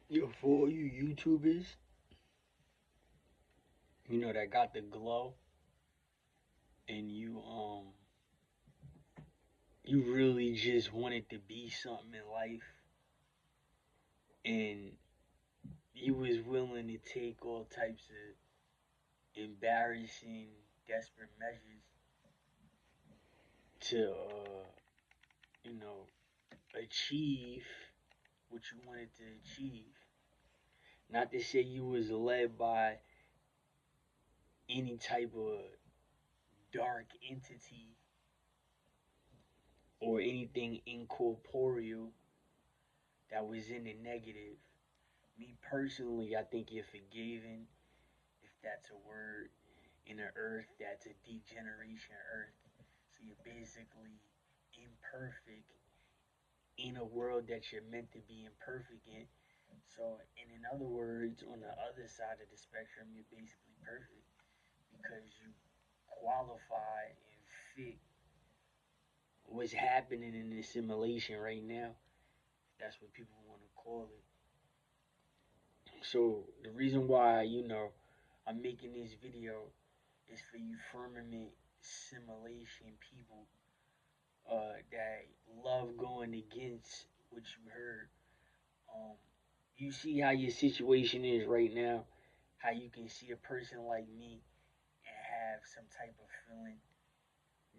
Yo, for all you YouTubers, that got the glow, and you really just wanted to be something in life, and you was willing to take all types of embarrassing, desperate measures to, you know, achieve what you wanted to achieve. Not to say you was led by any type of dark entity or anything incorporeal that was in the negative. Me personally, I think you're forgiven, if that's a word, in the earth that's a degeneration earth. So you're basically imperfect in a world that you're meant to be imperfect in. So, and in other words, on the other side of the spectrum, you're basically perfect because you qualify and fit what's happening in this simulation right now. That's what people want to call it. So the reason why, I'm making this video is for you firmament simulation people that love going against what you heard. Um, you see how your situation is right now, how you can see a person like me and have some type of feeling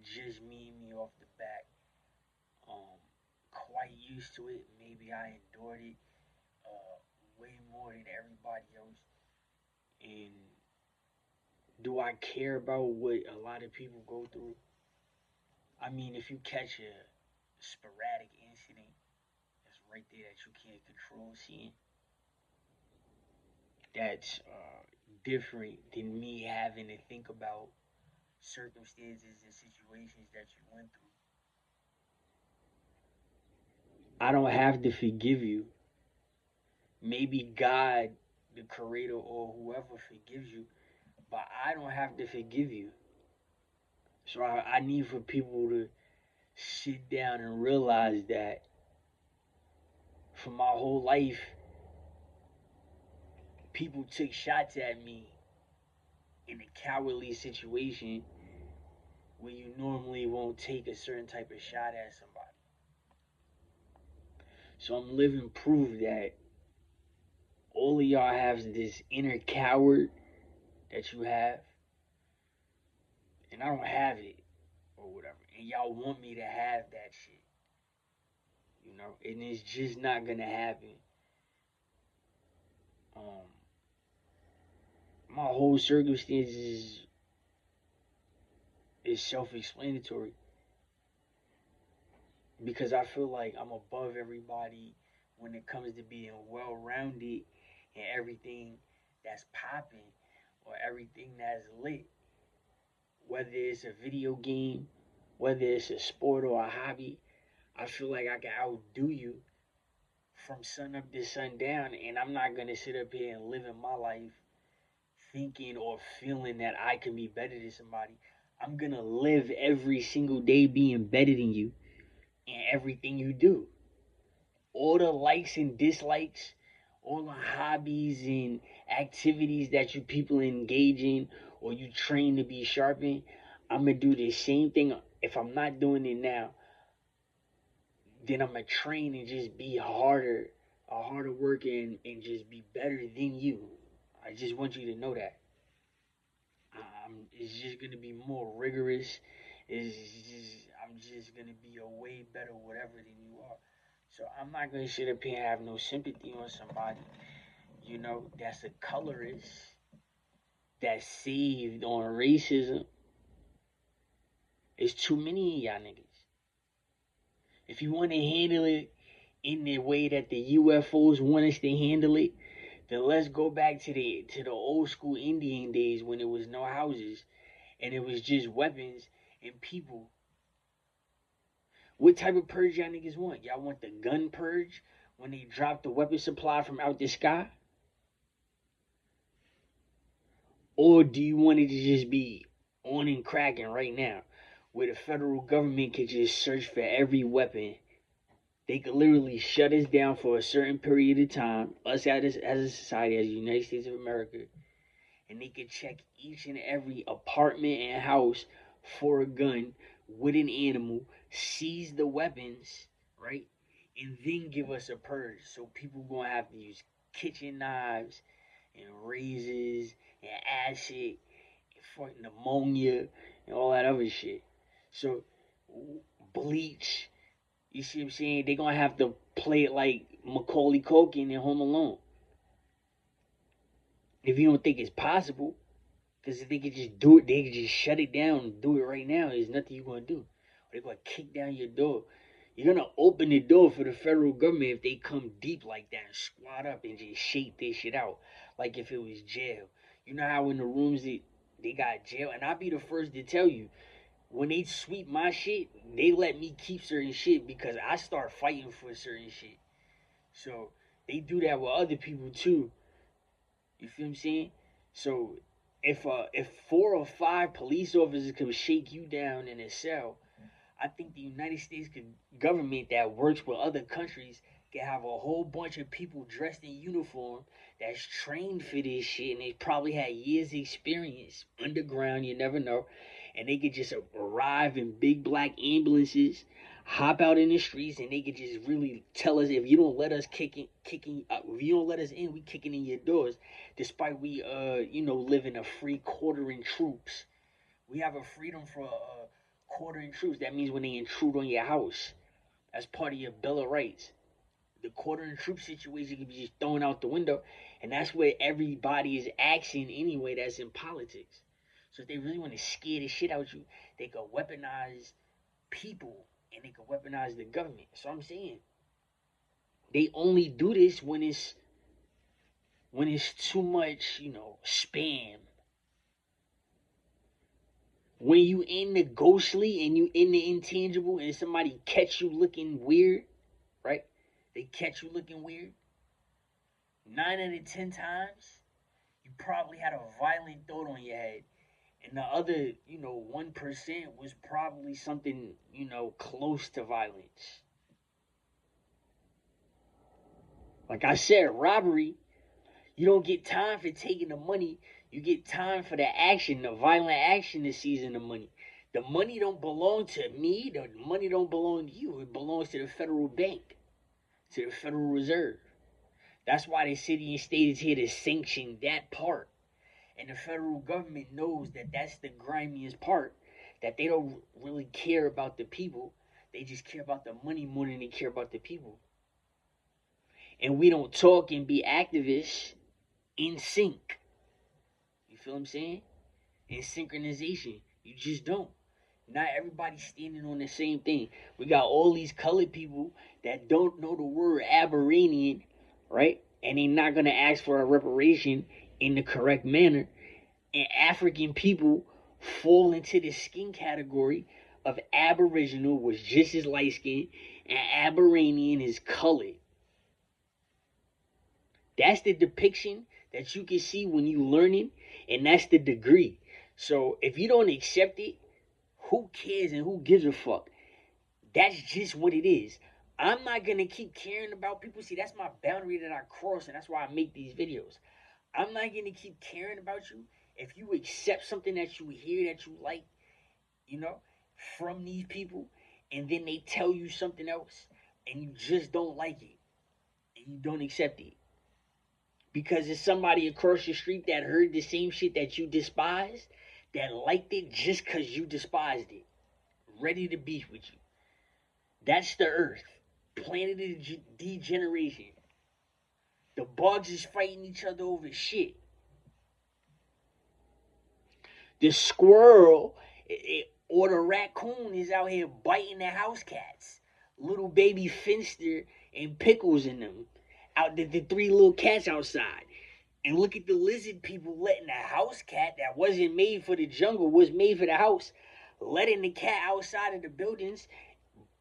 just meeting me off the back. Um, quite used to it. Maybe I endured it uh, way more than everybody else. And do I care about what a lot of people go through? I mean, if you catch a sporadic incident that's right there that you can't control seeing, that's different than me having to think about circumstances and situations that you went through. I don't have to forgive you. Maybe God, the creator, or whoever forgives you, but I don't have to forgive you. So I need for people to sit down and realize that for my whole life, people took shots at me in a cowardly situation where you normally won't take a certain type of shot at somebody. So I'm living proof that all of y'all have this inner coward that you have, and I don't have it or whatever. And y'all want me to have that shit, and it's just not gonna happen. Um, my whole circumstances is self-explanatory because I feel like I'm above everybody when it comes to being well-rounded and everything that's popping or everything that's lit. Whether it's a video game, whether it's a sport or a hobby, I feel like I can outdo you from sun up to sundown, and I'm not gonna sit up here and live in my life thinking or feeling that I can be better than somebody. I'm gonna live every single day being better than you in everything you do. All the likes and dislikes, all the hobbies and activities that you people engage in or you train to be sharp in, I'm gonna do the same thing. If I'm not doing it now, then I'm gonna train and just be harder, a harder worker and just be better than you. I just want you to know that. It's just gonna be more rigorous. I'm just gonna be a way better whatever than you are. So I'm not gonna sit up here and have no sympathy on somebody, that's a colorist, that's saved on racism. It's too many of y'all niggas. If you wanna handle it in the way that the UFOs want us to handle it, then let's go back to the old school Indian days when there was no houses and it was just weapons and people. What type of purge y'all niggas want? Y'all want the gun purge when they drop the weapon supply from out the sky? Or do you want it to just be on and cracking right now, where the federal government could just search for every weapon They could literally shut us down for a certain period of time, us as a society, as the United States of America, and they could check each and every apartment and house for a gun with an animal, seize the weapons, right? And then give us a purge. So people gonna have to use kitchen knives and razors and acid and fucking pneumonia and all that other shit. So bleach, you see what I'm saying? They gonna have to play it like Macaulay Culkin in Home Alone. If you don't think it's possible, because if they could just do it, they could just shut it down and do it right now. There's nothing you're gonna do. They're gonna kick down your door. You're gonna open the door for the federal government if they come deep like that and squat up and just shake this shit out. Like if it was jail. You know how in the rooms they got jail, and I'll be the first to tell you, when they sweep my shit, they let me keep certain shit because I start fighting for certain shit. So they do that with other people too. You feel what I'm saying? So if 4 or 5 police officers could shake you down in a cell, I think the United States government that works with other countries can have a whole bunch of people dressed in uniform that's trained for this shit, and they probably had years experience underground. You never know, and they could just arrive in big black ambulances, hop out in the streets, and they could just really tell us, if you don't let us if you don't let us in, we kicking in your doors. Despite we live in a free quartering troops, we have a freedom for quartering troops. That means when they intrude on your house, that's part of your Bill of Rights. The quartering troop situation can be just thrown out the window, and that's where everybody is acting anyway. That's in politics. So if they really want to scare the shit out you, they could weaponize people and they could weaponize the government. So I'm saying they only do this when it's too much, spam. When you in the ghostly and you in the intangible and somebody catch you looking weird, right? They catch you looking weird. 9 out of 10 times, you probably had a violent thought on your head. And the other, 1% was probably something, close to violence. Like I said, robbery, you don't get time for taking the money. You get time for the action, the violent action to seizing the money. The money don't belong to me. The money don't belong to you. It belongs to the federal bank, to the Federal Reserve. That's why the city and state is here to sanction that part. And the federal government knows that that's the grimiest part, that they don't really care about the people. They just care about the money more than they care about the people. And we don't talk and be activists in sync. You feel what I'm saying? In synchronization. You just don't. Not everybody's standing on the same thing. We got all these colored people that don't know the word Aberranian, right? And they're not gonna ask for a reparation in the correct manner. And African people fall into the skin category of Aboriginal, was just as light skinned, and Aberranian is colored. That's the depiction that you can see when you learning, and that's the degree. So if you don't accept it, who cares and who gives a fuck? That's just what it is. I'm not gonna keep caring about people. See, that's my boundary that I cross, and that's why I make these videos. I'm not gonna keep caring about you if you accept something that you hear that you like, you know, from these people, and then they tell you something else, and you just don't like it, and you don't accept it. Because it's somebody across the street that heard the same shit that you despise, that liked it just because you despised it, ready to beef with you. That's the earth. Planet of degeneration. The bugs is fighting each other over shit. The squirrel or the raccoon is out here biting the house cats. Little baby Finster and Pickles in them. Out the 3 little cats outside. And look at the lizard people letting the house cat that wasn't made for the jungle, was made for the house, letting the cat outside of the buildings,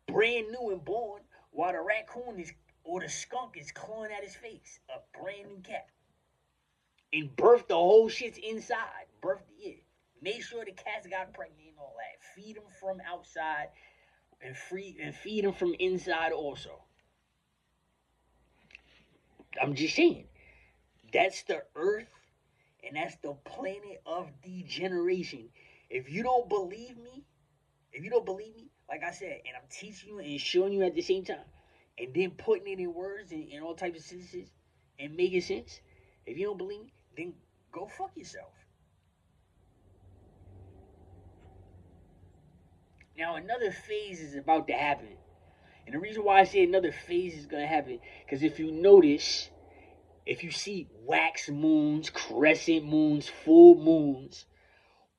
brand new and born, while the raccoon is or the skunk is clawing at his face. A brand new cat. And birth the whole shit's inside. Birth it. Make sure the cats got pregnant and all that. Feed them from outside and feed them from inside also. I'm just saying. That's the earth and that's the planet of degeneration. If you don't believe me, like I said, and I'm teaching you and showing you at the same time, and then putting it in words and all types of sentences and making sense, if you don't believe me, then go fuck yourself. Now another phase is about to happen. And the reason why I say another phase is gonna happen, because if you notice, if you see wax moons, crescent moons, full moons,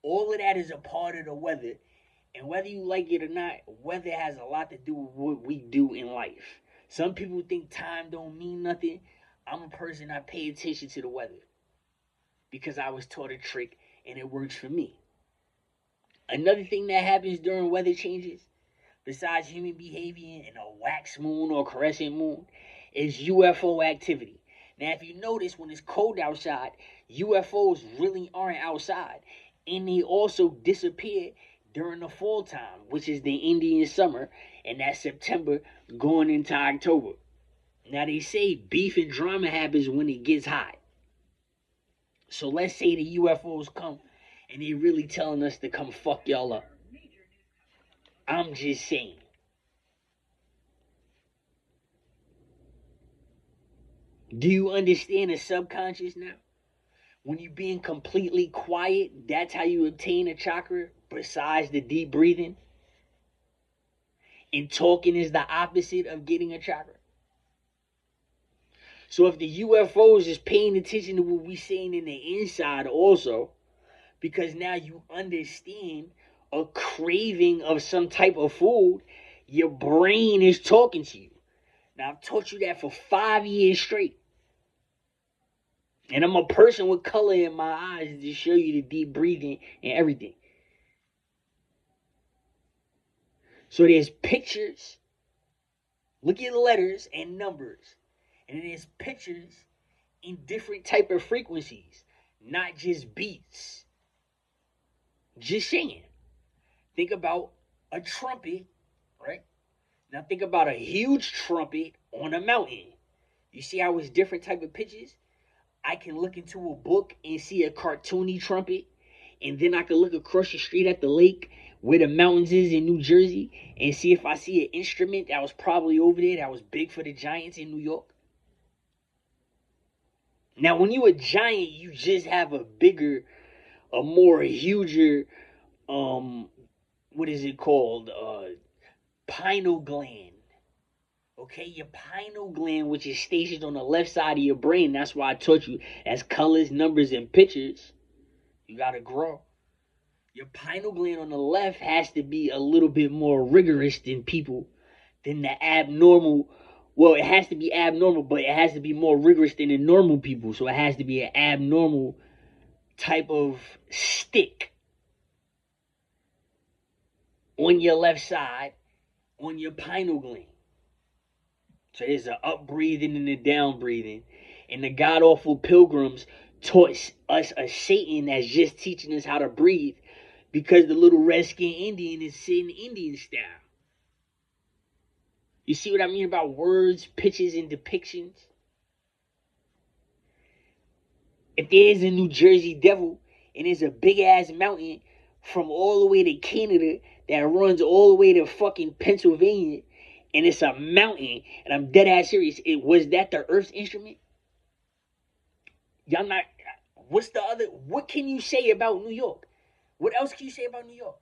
all of that is a part of the weather. And whether you like it or not, weather has a lot to do with what we do in life. Some people think time don't mean nothing. I'm a person, I pay attention to the weather because I was taught a trick and it works for me. Another thing that happens during weather changes, besides human behavior and a wax moon or crescent moon, is UFO activity. Now, if you notice, when it's cold outside, UFOs really aren't outside. And they also disappear during the fall time, which is the Indian summer, and that's September going into October. Now, they say beef and drama happens when it gets hot. So let's say the UFOs come and they really telling us to come fuck y'all up. I'm just saying. Do you understand the subconscious now? When you being completely quiet, that's how you obtain a chakra, besides the deep breathing. And talking is the opposite of getting a chakra. So if the UFOs is paying attention to what we saying in the inside also, because now you understand a craving of some type of food, your brain is talking to you. Now I've taught you that for 5 years straight. And I'm a person with color in my eyes to show you the deep breathing and everything. So there's pictures. Look at letters and numbers. And there's pictures in different type of frequencies. Not just beats. Just saying. Think about a trumpet, right? Now think about a huge trumpet on a mountain. You see how it's different type of pitches? I can look into a book and see a cartoony trumpet, and then I can look across the street at the lake where the mountains is in New Jersey and see if I see an instrument that was probably over there that was big for the Giants in New York. Now, when you a giant, you just have a bigger, a more huger, what is it called? Pineal gland. Okay, your pineal gland, which is stationed on the left side of your brain. That's why I taught you as colors, numbers, and pictures. You gotta grow. Your pineal gland on the left has to be a little bit more rigorous than people, than the abnormal. Well, it has to be abnormal, but it has to be more rigorous than the normal people. So it has to be an abnormal type of stick on your left side, on your pineal gland. So there's an up breathing and a down breathing. And the god awful pilgrims taught us a Satan that's just teaching us how to breathe, because the little redskin Indian is sitting Indian style. You see what I mean about words, pictures, and depictions? If there's a New Jersey devil and there's a big ass mountain from all the way to Canada that runs all the way to fucking Pennsylvania, and it's a mountain, and I'm dead ass serious, was that the Earth's instrument? Y'all not. What can you say about New York? What else can you say about New York?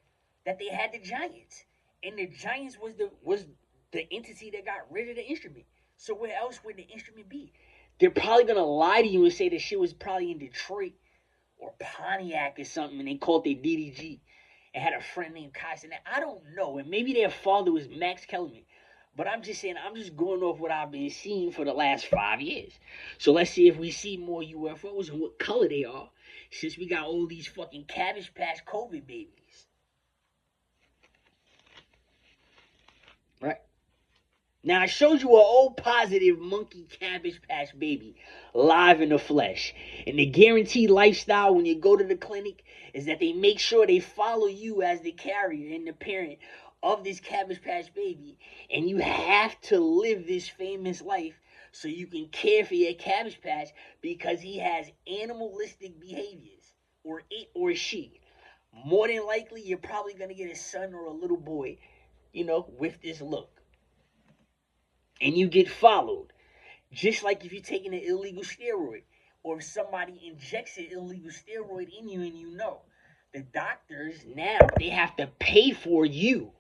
That they had the Giants, and the Giants was the entity that got rid of the instrument. So where else would the instrument be? They're probably gonna lie to you and say the shit was probably in Detroit or Pontiac or something, and they called it DDG and had a friend named Kyson. I don't know, and maybe their father was Max Kellerman. But I'm just saying, I'm just going off what I've been seeing for the last 5 years. So let's see if we see more UFOs and what color they are, since we got all these fucking Cabbage Patch COVID babies. Right? Now, I showed you an old positive monkey Cabbage Patch baby live in the flesh. And the guaranteed lifestyle when you go to the clinic is that they make sure they follow you as the carrier and the parent of this Cabbage Patch baby, and you have to live this famous life so you can care for your Cabbage Patch because he has animalistic behaviors, or it or she. More than likely, you're probably gonna get a son or a little boy, with this look. And you get followed. Just like if you're taking an illegal steroid, or if somebody injects an illegal steroid in you and the doctors now, they have to pay for you.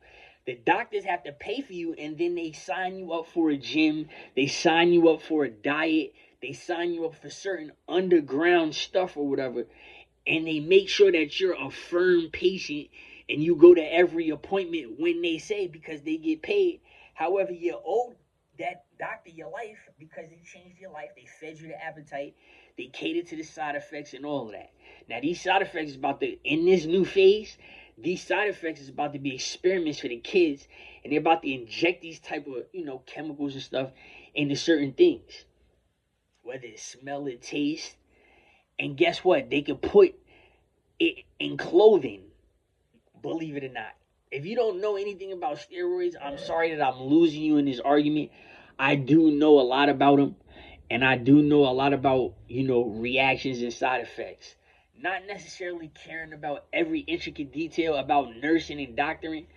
The doctors have to pay for you, and then they sign you up for a gym, they sign you up for a diet, they sign you up for certain underground stuff or whatever, and they make sure that you're a firm patient and you go to every appointment when they say, because they get paid. However, you owe that doctor your life because they changed your life. They fed you the appetite. They catered to the side effects and all of that. Now, these side effects is about to, in this new phase, these side effects is about to be experiments for the kids, and they're about to inject these type of, chemicals and stuff into certain things, whether it's smell or taste. And guess what? They can put it in clothing, believe it or not. If you don't know anything about steroids, I'm sorry that I'm losing you in this argument. I do know a lot about them, and I do know a lot about, reactions and side effects. Not necessarily caring about every intricate detail about nursing and doctoring.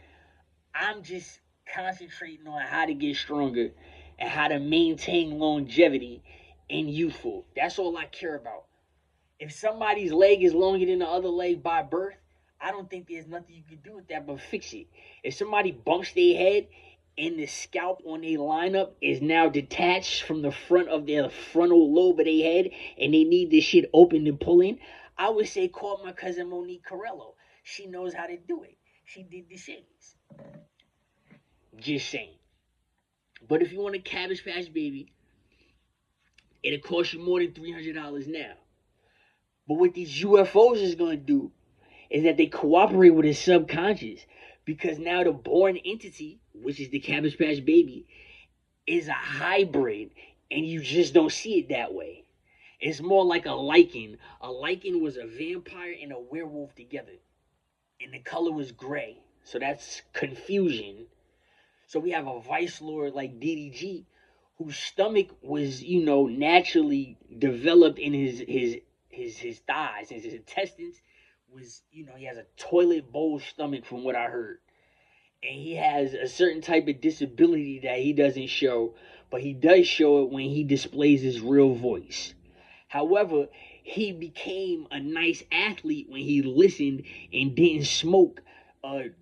I'm just concentrating on how to get stronger and how to maintain longevity and youthful. That's all I care about. If somebody's leg is longer than the other leg by birth, I don't think there's nothing you can do with that but fix it. If somebody bumps their head and the scalp on their lineup is now detached from the front of their frontal lobe of their head and they need this shit open and pull in, I would say call my cousin Monique Corello. She knows how to do it. She did the shades. Just saying. But if you want a Cabbage Patch Baby, it'll cost you more than $300 now. But what these UFOs is going to do is that they cooperate with his subconscious, because now the born entity, which is the Cabbage Patch Baby, is a hybrid, and you just don't see it that way. It's more like a lichen. A lichen was a vampire and a werewolf together, and the color was gray. So that's confusion. So we have a vice lord like DDG, whose stomach was, naturally developed in his thighs, his intestines was, he has a toilet bowl stomach from what I heard. And he has a certain type of disability that he doesn't show, but he does show it when he displays his real voice. However, he became a nice athlete when he listened and didn't smoke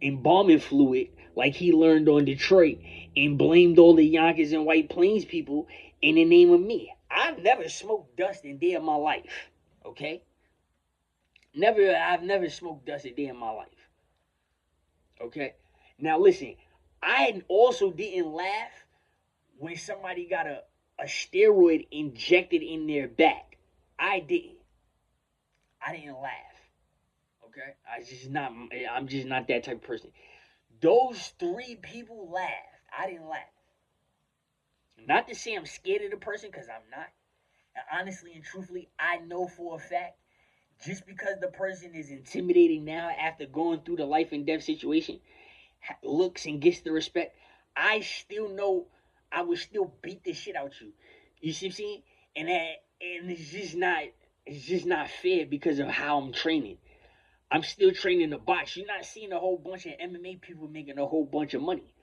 embalming fluid like he learned on Detroit, and blamed all the Yonkers and White Plains people in the name of me. I've never smoked dust in a day of my life. Okay? I've never smoked dust a day in my life. Okay? Now listen, I also didn't laugh when somebody got a steroid injected in their back. I didn't laugh. Okay? I'm just not that type of person. Those 3 people laughed. I didn't laugh. Not to say I'm scared of the person, because I'm not. And honestly and truthfully, I know for a fact, just because the person is intimidating now after going through the life and death situation, looks and gets the respect, I still know I would still beat the shit out you. You see what I'm saying? And it's just not fair because of how I'm training. I'm still training to box. You're not seeing a whole bunch of MMA people making a whole bunch of money.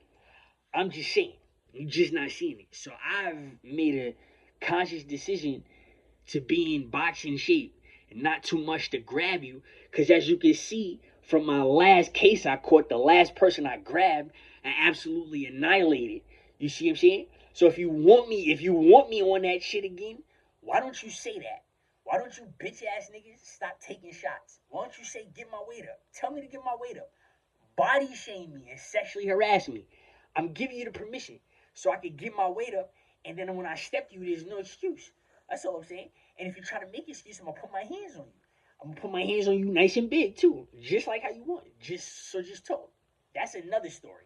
I'm just saying, you're just not seeing it. So I've made a conscious decision to be in boxing shape and not too much to grab you. Because as you can see from my last case I caught, the last person I grabbed, I absolutely annihilated. You see what I'm saying? So if you want me on that shit again, why don't you say that? Why don't you bitch ass niggas stop taking shots? Why don't you say get my weight up? Tell me to get my weight up. Body shame me and sexually harass me. I'm giving you the permission so I can get my weight up, and then when I step to you, there's no excuse. That's all I'm saying. And if you try to make excuse, I'm gonna put my hands on you. I'm gonna put my hands on you nice and big too, just like how you want. Just talk. That's another story.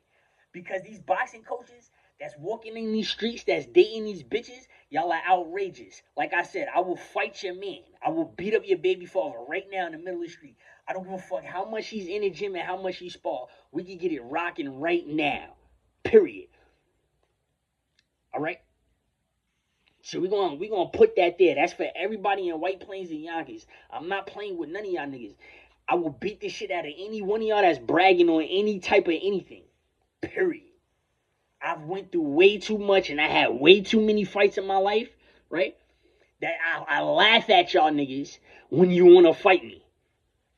Because these boxing coaches that's walking in these streets, that's dating these bitches, y'all are outrageous. Like I said, I will fight your man. I will beat up your baby father right now in the middle of the street. I don't give a fuck how much he's in the gym and how much he spar. We can get it rocking right now. Period. All right? So we gonna put that there. That's for everybody in White Plains and Yonkers. I'm not playing with none of y'all niggas. I will beat the shit out of any one of y'all that's bragging on any type of anything. Period. I've went through way too much and I had way too many fights in my life, right? That I laugh at y'all niggas when you wanna fight me.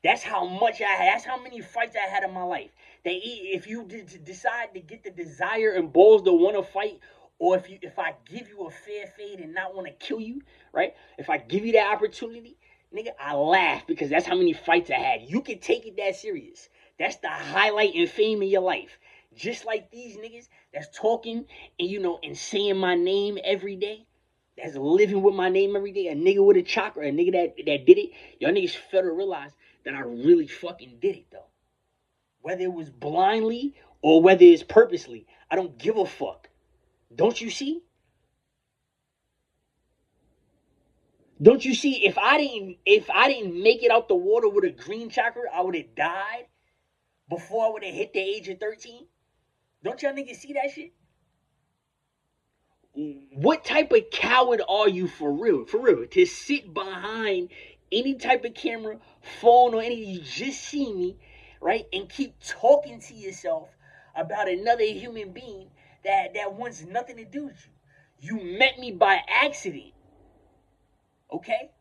That's how much I had. That's how many fights I had in my life. If you decide to get the desire and balls to want to fight, or if I give you a fair fade and not want to kill you, right? If I give you that opportunity, nigga, I laugh because that's how many fights I had. You can take it that serious. That's the highlight and fame of your life. Just like these niggas that's talking and saying my name every day. That's living with my name every day. A nigga with a chakra, a nigga that did it. Y'all niggas fail to realize that I really fucking did it, though. Whether it was blindly or whether it's purposely, I don't give a fuck. Don't you see? Don't you see? If I didn't make it out the water with a green chakra, I would have died before I would have hit the age of 13. Don't y'all niggas see that shit? What type of coward are you for real? For real, to sit behind any type of camera, phone, or anything, you just see me, right, and keep talking to yourself about another human being that wants nothing to do with you. You met me by accident, okay?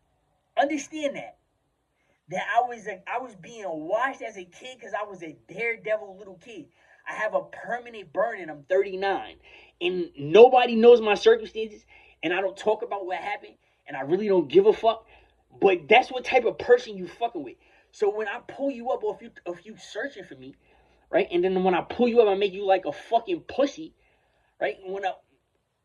Understand that I was being watched as a kid because I was a daredevil little kid. I have a permanent burn and I'm 39, and nobody knows my circumstances, and I don't talk about what happened, and I really don't give a fuck. But that's what type of person you fucking with. So when I pull you up, or if you searching for me, right? And then when I pull you up, I make you like a fucking pussy, right?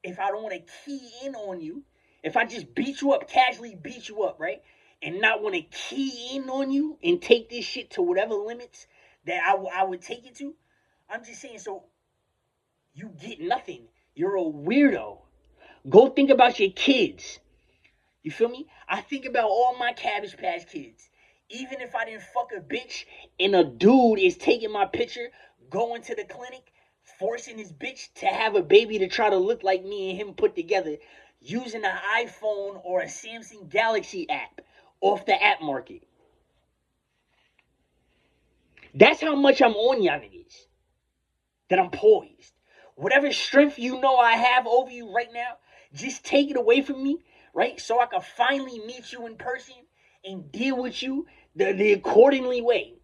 If I don't want to key in on you, if I just beat you up, casually beat you up, right? And not want to key in on you and take this shit to whatever limits that I would take it to, I'm just saying, so you get nothing. You're a weirdo. Go think about your kids. You feel me? I think about all my Cabbage Patch Kids. Even if I didn't fuck a bitch and a dude is taking my picture, going to the clinic, forcing his bitch to have a baby to try to look like me and him put together, using an iPhone or a Samsung Galaxy app off the app market. That's how much I'm on y'all niggas. That I'm poised. Whatever strength you know I have over you right now, just take it away from me, right? So I can finally meet you in person and deal with you the accordingly way.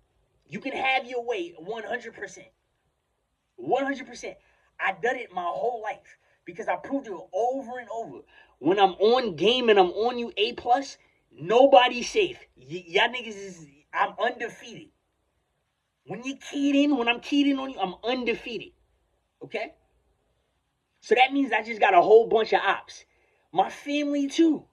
You can have your way 100%. 100%. I done it my whole life because I proved it over and over. When I'm on game and I'm on you A+, nobody's safe. Y'all niggas I'm undefeated. When I'm keyed in on you, I'm undefeated. Okay? So that means I just got a whole bunch of ops. My family too.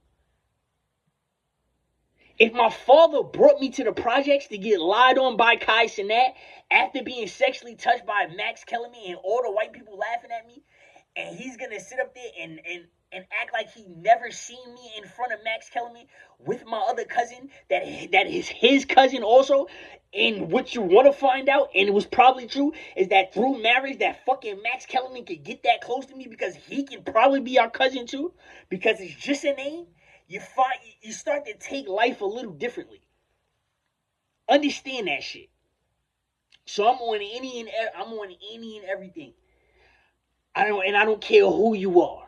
If my father brought me to the projects to get lied on by Kai Cenat after being sexually touched by Max Kellerman and all the white people laughing at me, and he's gonna sit up there and act like he never seen me in front of Max Kellerman with my other cousin that is his cousin also, and what you want to find out, and it was probably true, is that through marriage that fucking Max Kellerman could get that close to me because he can probably be our cousin too, because it's just a name. You start to take life a little differently. Understand that shit. So I'm on any and everything. I don't care who you are.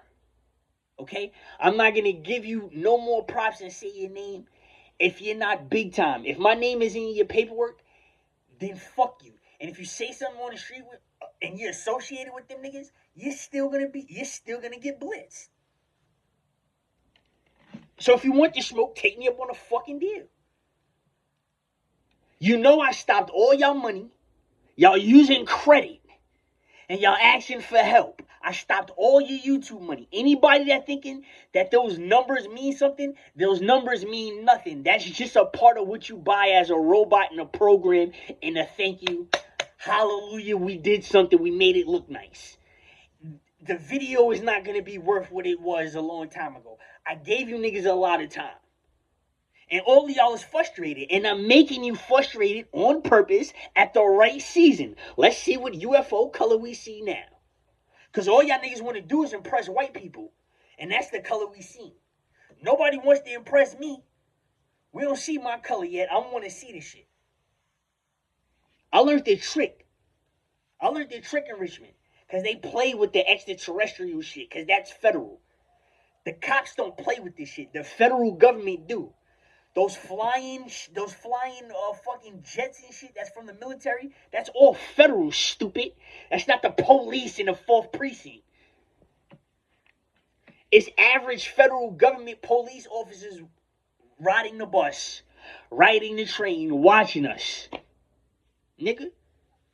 Okay? I'm not gonna give you no more props and say your name if you're not big time. If my name is in your paperwork, then fuck you. And if you say something on the street and you're associated with them niggas, you're still gonna get blitzed. So if you want the smoke, take me up on a fucking deal. You know I stopped all y'all money. Y'all using credit. And y'all asking for help. I stopped all your YouTube money. Anybody that thinking that those numbers mean something, those numbers mean nothing. That's just a part of what you buy as a robot in a program and a thank you. Hallelujah, we did something. We made it look nice. The video is not going to be worth what it was a long time ago. I gave you niggas a lot of time. And all of y'all is frustrated. And I'm making you frustrated on purpose at the right season. Let's see what UFO color we see now. Because all y'all niggas want to do is impress white people. And that's the color we see. Nobody wants to impress me. We don't see my color yet. I want to see this shit. I learned the trick. I learned the trick in Richmond. Because they play with the extraterrestrial shit. Because that's federal. The cops don't play with this shit. The federal government do. Those flying fucking jets and shit that's from the military, that's all federal, stupid. That's not the police in the 4th precinct. It's average federal government police officers riding the bus, riding the train, watching us. Nigga,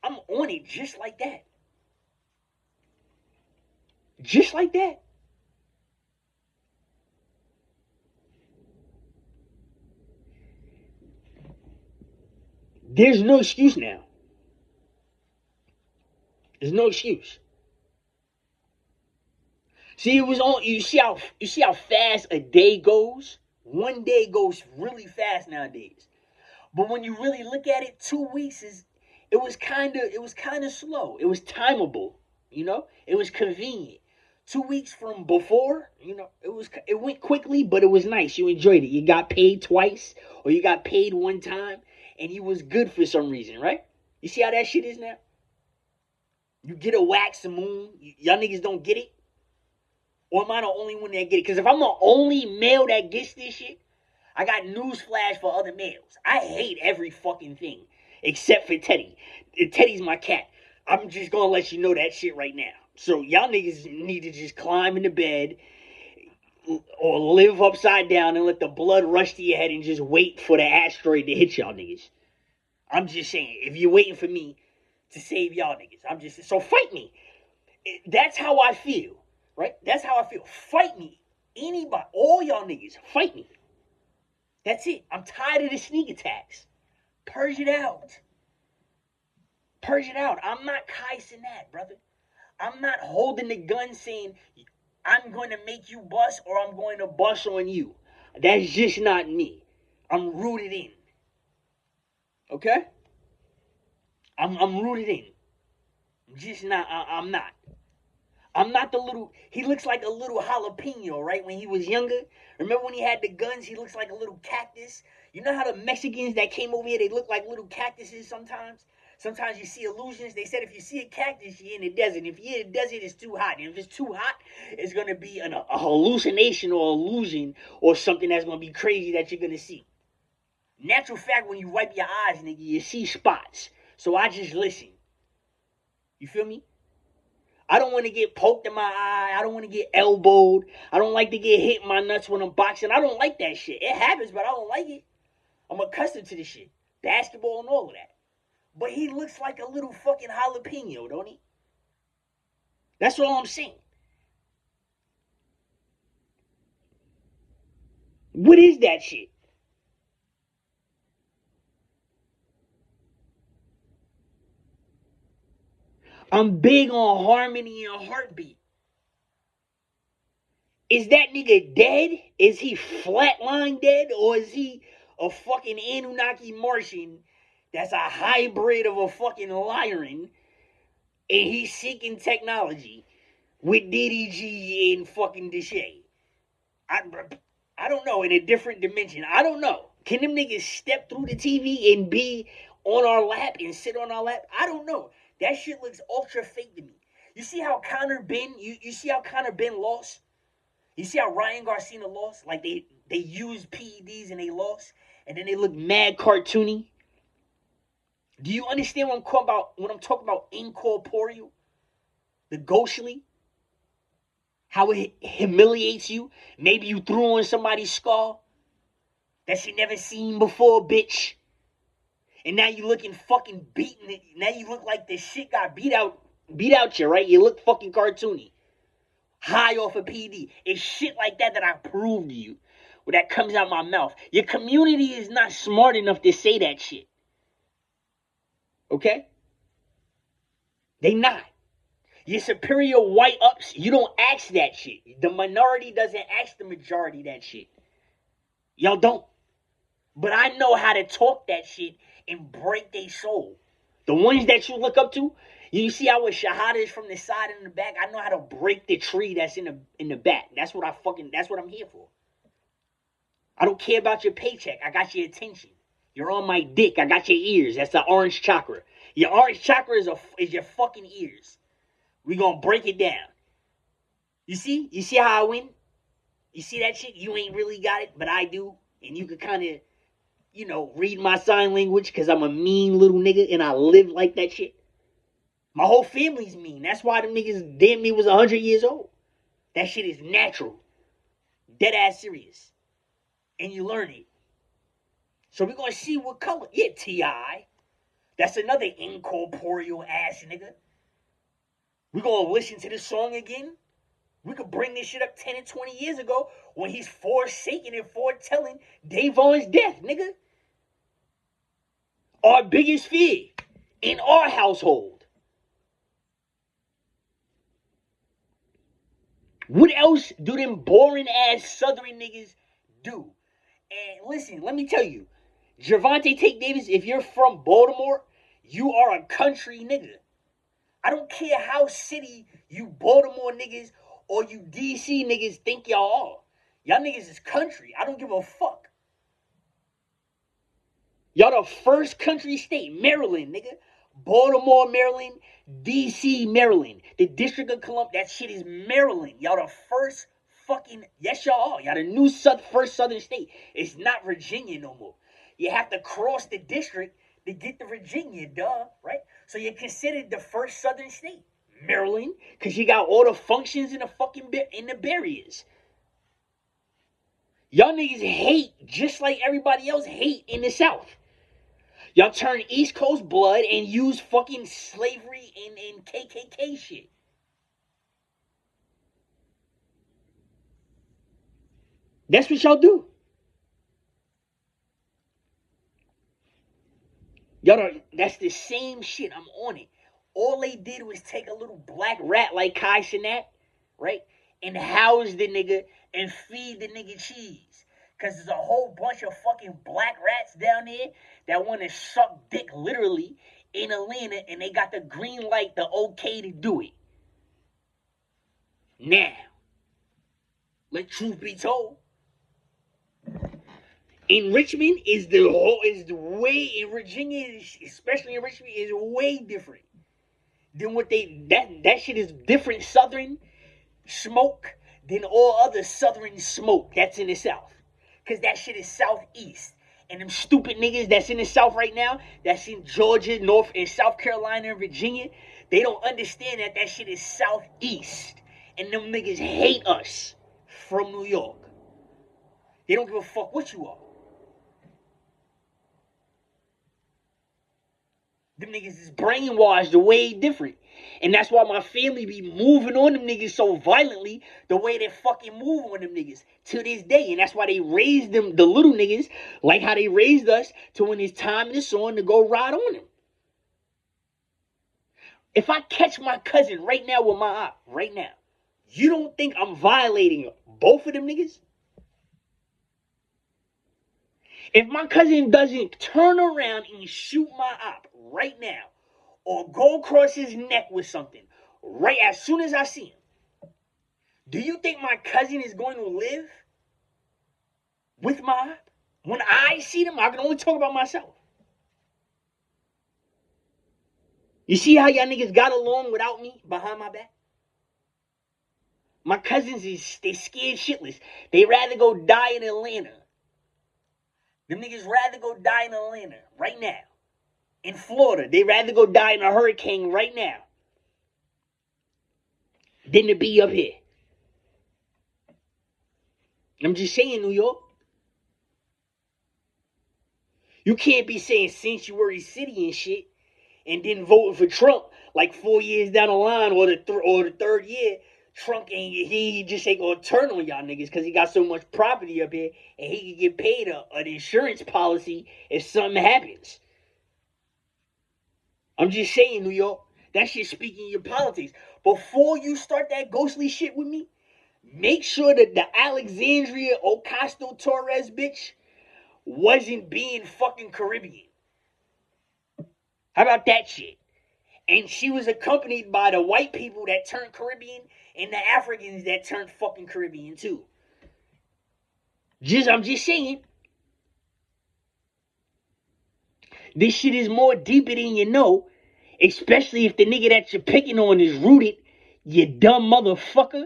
I'm on it just like that. Just like that. There's no excuse now. There's no excuse. See, it was on. You see how fast a day goes. One day goes really fast nowadays. But when you really look at it, 2 weeks it was kind of slow. It was timeable, It was convenient. 2 weeks from before, it went quickly, but it was nice. You enjoyed it. You got paid twice, or you got paid one time, and you was good for some reason, right? You see how that shit is now? You get a wax a moon. Y'all niggas don't get it? Or am I the only one that get it? Because if I'm the only male that gets this shit, I got news flash for other males. I hate every fucking thing except for Teddy. Teddy's my cat. I'm just gonna let you know that shit right now. So y'all niggas need to just climb into bed or live upside down and let the blood rush to your head and just wait for the asteroid to hit y'all niggas. I'm just saying, if you're waiting for me to save y'all niggas, so fight me. That's how I feel, right? That's how I feel. Fight me. Anybody, all y'all niggas, fight me. That's it. I'm tired of the sneak attacks. Purge it out. Purge it out. I'm not Kai Cenat, brother. I'm not holding the gun saying, I'm going to make you bust or I'm going to bust on you. That's just not me. I'm rooted in. Okay? I'm rooted in. I'm just not. I'm not. I'm not the little. He looks like a little jalapeno, right? When he was younger. Remember when he had the guns? He looks like a little cactus. You know how the Mexicans that came over here, they look like little cactuses sometimes? Sometimes you see illusions. They said if you see a cactus, you're in the desert. If you're in the desert, it's too hot. And if it's too hot, it's going to be a hallucination or illusion or something that's going to be crazy that you're going to see. Natural fact, when you wipe your eyes, nigga, you see spots. So I just listen. You feel me? I don't want to get poked in my eye. I don't want to get elbowed. I don't like to get hit in my nuts when I'm boxing. I don't like that shit. It happens, but I don't like it. I'm accustomed to this shit. Basketball and all of that. But he looks like a little fucking jalapeno, don't he? That's all I'm saying. What is that shit? I'm big on harmony and heartbeat. Is that nigga dead? Is he flatline dead? Or is he a fucking Anunnaki Martian that's a hybrid of a fucking Lyran and he's seeking technology with DDG and fucking Deshay? I don't know, in a different dimension. I don't know. Can them niggas step through the TV and be on our lap and sit on our lap? I don't know. That shit looks ultra fake to me. You see how Conor Benn, you see how Conor Benn lost? You see how Ryan Garcia lost? Like they used PEDs and they lost, and then they look mad cartoony. Do you understand what I'm talking about when I'm talking about incorporeal? The ghostly? How it humiliates you? Maybe you threw on somebody's skull that you never seen before, bitch. And now you looking fucking beaten. Now you look like the shit got beat out you, right? You look fucking cartoony. High off a PD. It's shit like that I prove to you. When that comes out my mouth. Your community is not smart enough to say that shit. Okay? They not. Your superior white ups, you don't ask that shit. The minority doesn't ask the majority that shit. Y'all don't. But I know how to talk that shit and break their soul. The ones that you look up to, You see how a shahada is from the side and the back? I know how to break the tree that's in the back. That's what I'm here for. I don't care about your paycheck. I got your attention. You're on my dick. I got your ears. That's the orange chakra. Your orange chakra is your fucking ears. We gonna break it down. You see? You see how I win? You see that shit? You ain't really got it, but I do. And you could kind of, read my sign language because I'm a mean little nigga and I live like that shit. My whole family's mean. That's why them niggas damn near was 100 years old. That shit is natural. Dead ass serious. And you learn it. So we're going to see what color. Yeah, T.I. That's another incorporeal ass nigga. We're going to listen to this song again. We could bring this shit up 10 and 20 years ago when he's forsaken and foretelling Davon's death, nigga. Our biggest fear in our household. What else do them boring ass Southern niggas do? And listen, let me tell you, Gervonta Tate Davis, if you're from Baltimore, you are a country nigga. I don't care how city you Baltimore niggas or you DC niggas think y'all are. Y'all niggas is country. I don't give a fuck. Y'all the first country state, Maryland, nigga. Baltimore, Maryland, DC, Maryland. The District of Columbia, that shit is Maryland. Y'all the first fucking, yes y'all are. Y'all the new first southern state. It's not Virginia no more. You have to cross the district to get to Virginia, duh, right? So you're considered the first southern state, Maryland, because you got all the functions in the fucking in the barriers. Y'all niggas hate just like everybody else hate in the South. Y'all turn East Coast blood and use fucking slavery and KKK shit. That's what y'all do. That's the same shit. I'm on it. All they did was take a little black rat like Kai Cenat, right? And house the nigga and feed the nigga cheese. Because there's a whole bunch of fucking black rats down there that want to suck dick literally in Atlanta and they got the green light, the okay to do it. Now, let truth be told, in Richmond is the way in Virginia, especially in Richmond, is way different than what that shit is different Southern smoke than all other Southern smoke that's in the South. Cause that shit is Southeast. And them stupid niggas that's in the South right now, that's in Georgia, North and South Carolina and Virginia, they don't understand that shit is Southeast. And them niggas hate us from New York. They don't give a fuck what you are. Them niggas is brainwashed way different. And that's why my family be moving on them niggas so violently the way they fucking move on them niggas to this day. And that's why they raised them, the little niggas, like how they raised us to when it's time and it's on to go ride on them. If I catch my cousin right now with my op, right now, you don't think I'm violating both of them niggas? If my cousin doesn't turn around and shoot my op right now, or go across his neck with something right as soon as I see him, do you think my cousin is going to live with my op? When I see them, I can only talk about myself. You see how y'all niggas got along without me behind my back? My cousins they scared shitless. They rather go die in Atlanta. Them niggas rather go die in Atlanta right now. In Florida, they rather go die in a hurricane right now than to be up here. I'm just saying, New York. You can't be saying Sanctuary City and shit and then voting for Trump like 4 years down the line or the third year. Trump ain't he just ain't gonna turn on y'all niggas because he got so much property up here and he can get paid an insurance policy if something happens. I'm just saying, New York, that shit speaking your politics. Before you start that ghostly shit with me, make sure that the Alexandria Ocasio-Torres bitch wasn't being fucking Caribbean. How about that shit? And she was accompanied by the white people that turned Caribbean and the Africans that turned fucking Caribbean too. I'm just saying. This shit is more deeper than you know, especially if the nigga that you're picking on is rooted, you dumb motherfucker.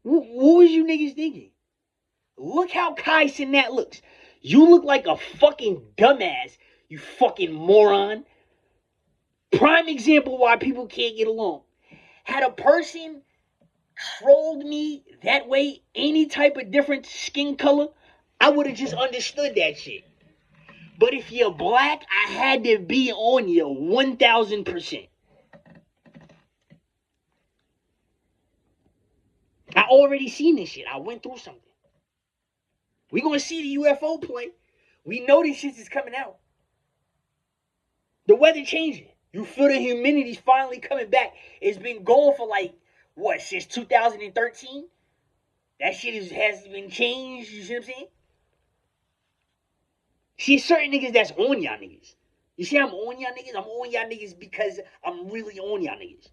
What was you niggas thinking? Look how Kai Cenat looks. You look like a fucking dumbass, you fucking moron. Prime example why people can't get along. Had a person trolled me that way, any type of different skin color, I would have just understood that shit. But if you're black, I had to be on you 1,000%. I already seen this shit. I went through something. We gonna see the UFO play. We know this shit is coming out. The weather changing. You feel the humidity's finally coming back. It's been going for like, what, since 2013? That shit has been changed, you see what I'm saying? See, certain niggas that's on y'all niggas. You see I'm on y'all niggas? I'm on y'all niggas because I'm really on y'all niggas.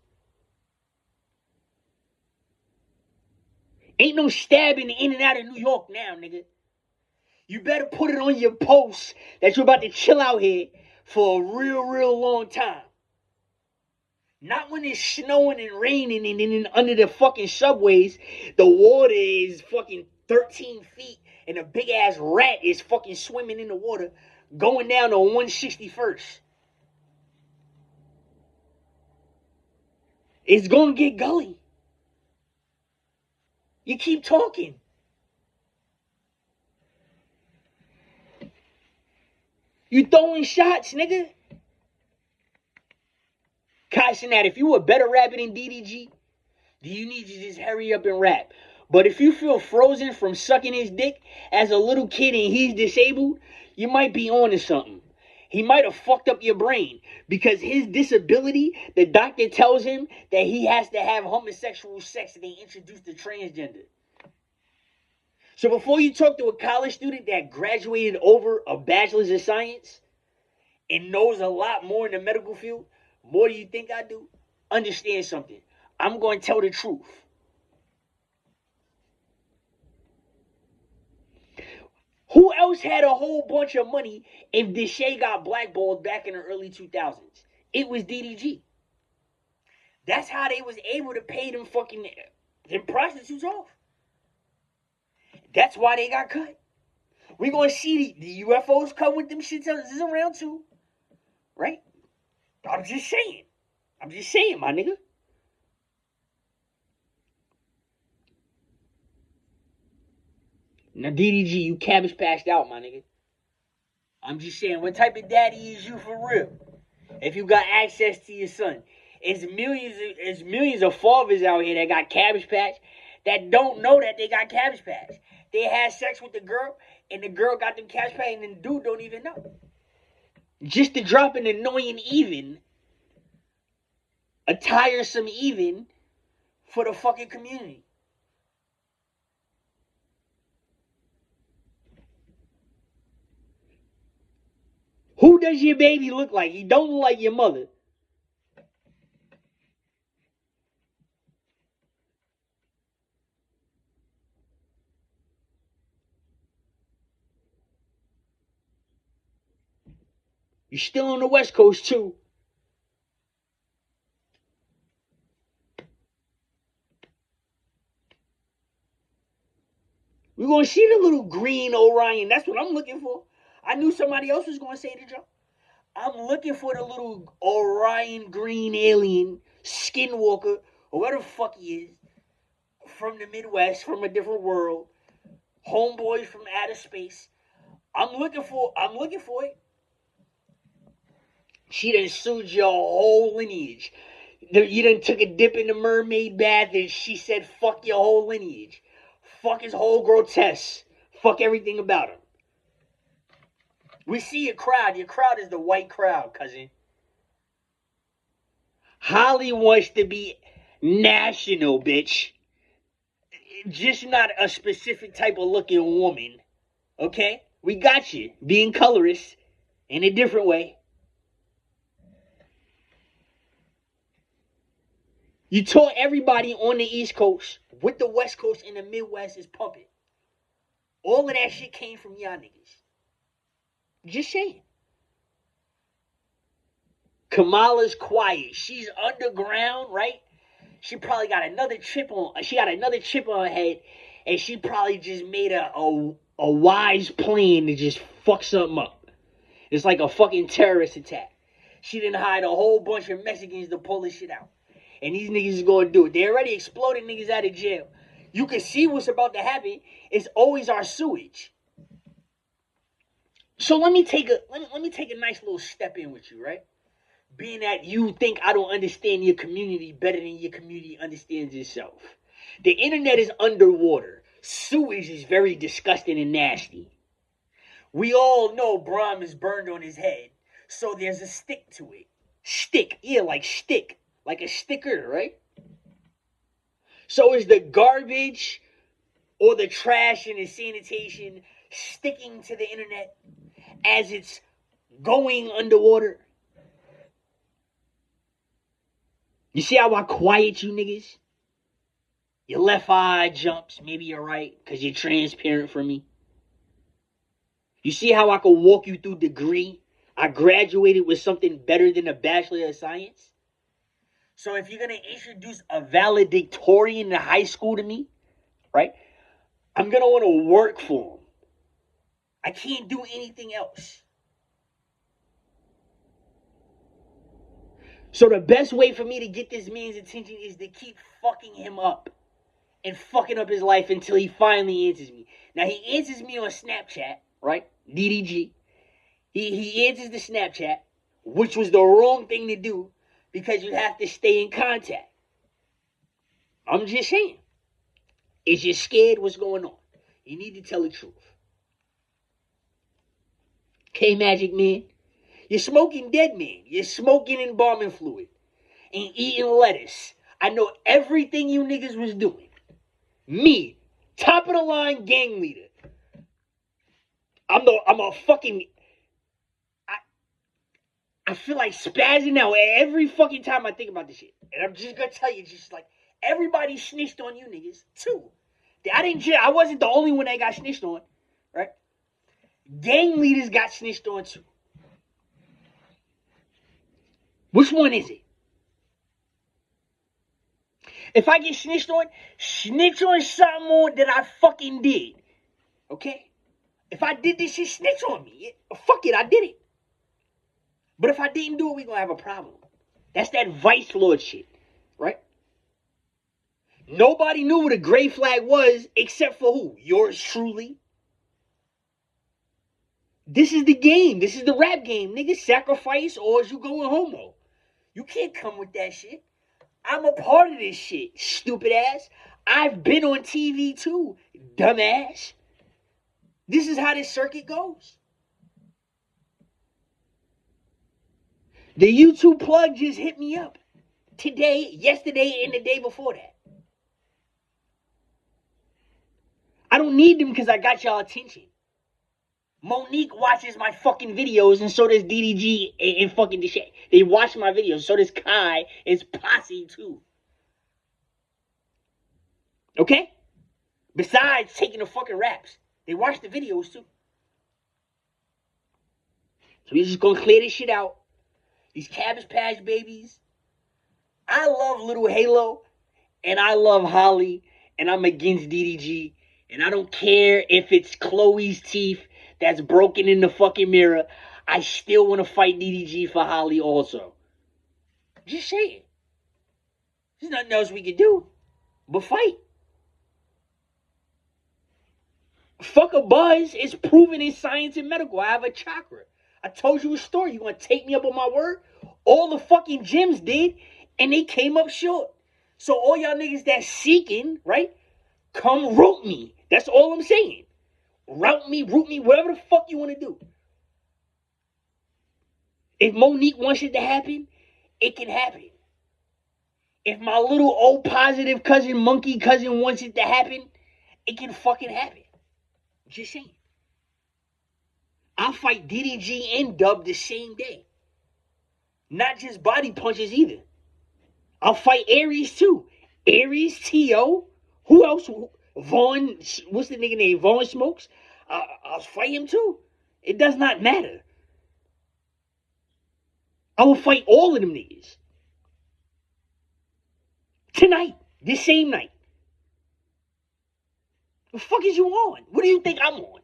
Ain't no stabbing in and out of New York now, nigga. You better put it on your post that you're about to chill out here for a real long time. Not when it's snowing and raining and then under the fucking subways, the water is fucking 13 feet and a big ass rat is fucking swimming in the water going down to 161st. It's gonna get gully. You keep talking. You throwing shots, nigga. Kai Cenat, if you a better rapper than DDG, do you need to just hurry up and rap? But if you feel frozen from sucking his dick as a little kid and he's disabled, you might be on to something. He might have fucked up your brain because his disability, the doctor tells him that he has to have homosexual sex and they introduced the transgender. So before you talk to a college student that graduated over a bachelor's of science and knows a lot more in the medical field, more do you think I do? Understand something. I'm going to tell the truth. Who else had a whole bunch of money if Deshae got blackballed back in the early 2000s? It was DDG. That's how they was able to pay them fucking them prostitutes off. That's why they got cut. We're going to see the UFOs come with them shits around too. Right? I'm just saying, my nigga. Now, DDG, you cabbage patched out, my nigga. I'm just saying, what type of daddy is you for real? If you got access to your son. It's millions of fathers out here that got cabbage patch that don't know that they got cabbage patch. They had sex with the girl, and the girl got them cabbage patch, and the dude don't even know. Just to drop an annoying even, a tiresome even for the fucking community. Who does your baby look like? He don't look like your mother. You're still on the West Coast too. We're going to see the little green Orion. That's what I'm looking for. I knew somebody else was going to say the joke. I'm looking for the little Orion green alien, skinwalker, or whatever the fuck he is, from the Midwest, from a different world, homeboy from outer space. I'm looking for it. She done sued your whole lineage. You done took a dip in the mermaid bath and she said fuck your whole lineage. Fuck his whole grotesque. Fuck everything about him. We see a crowd. Your crowd is the white crowd, cousin. Holly wants to be national, bitch. Just not a specific type of looking woman. Okay? We got you being colorist in a different way. You taught everybody on the East Coast what the West Coast and the Midwest is pumping. All of that shit came from y'all niggas. Just saying. Kamala's quiet. She's underground, right? She probably got another chip on. She got another chip on her head, and she probably just made a wise plan to just fuck something up. It's like a fucking terrorist attack. She didn't hide a whole bunch of Mexicans to pull this shit out, and these niggas is gonna do it. They already exploded niggas out of jail. You can see what's about to happen. It's always our sewage. So let me take a nice little step in with you, right? Being that you think I don't understand your community better than your community understands itself. The internet is underwater. Sewage is very disgusting and nasty. We all know Brahm is burned on his head, so there's a stick to it. Stick, yeah, like stick. Like a sticker, right? So is the garbage or the trash and the sanitation sticking to the internet as it's going underwater? You see how I quiet you niggas? Your left eye jumps. Maybe you're right, because you're transparent for me. You see how I can walk you through degree? I graduated with something better than a Bachelor of Science. So if you're going to introduce a valedictorian to high school to me, right, I'm going to want to work for him. I can't do anything else. So the best way for me to get this man's attention is to keep fucking him up and fucking up his life until he finally answers me. Now, he answers me on Snapchat, right? DDG. He answers the Snapchat, which was the wrong thing to do because you have to stay in contact. I'm just saying. Is you scared what's going on? You need to tell the truth. Okay, Magic Man? You're smoking dead man. You're smoking embalming fluid and eating lettuce. I know everything you niggas was doing. Me, top of the line gang leader. I'm a fucking. I feel like spazzing out every fucking time I think about this shit. And I'm just gonna tell you, just like everybody snitched on you niggas too. I wasn't the only one that got snitched on, right? Gang leaders got snitched on too. Which one is it? If I get snitched on, snitch on something more that I fucking did. Okay? If I did this shit, snitch on me. Fuck it, I did it. But if I didn't do it, we gonna have a problem. That's that vice lord shit, right? Nobody knew what a gray flag was except for who? Yours truly. This is the game. This is the rap game, nigga. Sacrifice or is you going homo? You can't come with that shit. I'm a part of this shit, stupid ass. I've been on TV too, dumbass. This is how this circuit goes. The YouTube plug just hit me up today, yesterday, and the day before that. I don't need them because I got y'all attention. Monique watches my fucking videos, and so does DDG and fucking Deshae. They watch my videos, so does Kai. It's Posse too. Okay? Besides taking the fucking raps, they watch the videos too. So we're just gonna clear this shit out. These Cabbage Patch babies. I love Little Halo, and I love Holly, and I'm against DDG, and I don't care if it's Chloe's teeth that's broken in the fucking mirror. I still want to fight DDG for Holly also. Just saying. There's nothing else we can do but fight. Fuck a buzz. It's proven in science and medical. I have a chakra. I told you a story. You want to take me up on my word? All the fucking gyms did, and they came up short. So all y'all niggas that's seeking, right? Come root me. That's all I'm saying. Route me, root me, whatever the fuck you want to do. If Monique wants it to happen, it can happen. If my little O positive cousin, monkey cousin wants it to happen, it can fucking happen. Just saying. I'll fight DDG and Dub the same day. Not just body punches either. I'll fight Aries too. Aries, T.O. Who else? Vaughn, what's the nigga name? Vaughn Smokes? I'll fight him too. It does not matter. I will fight all of them niggas. Tonight. This same night. The fuck is you on? What do you think I'm on?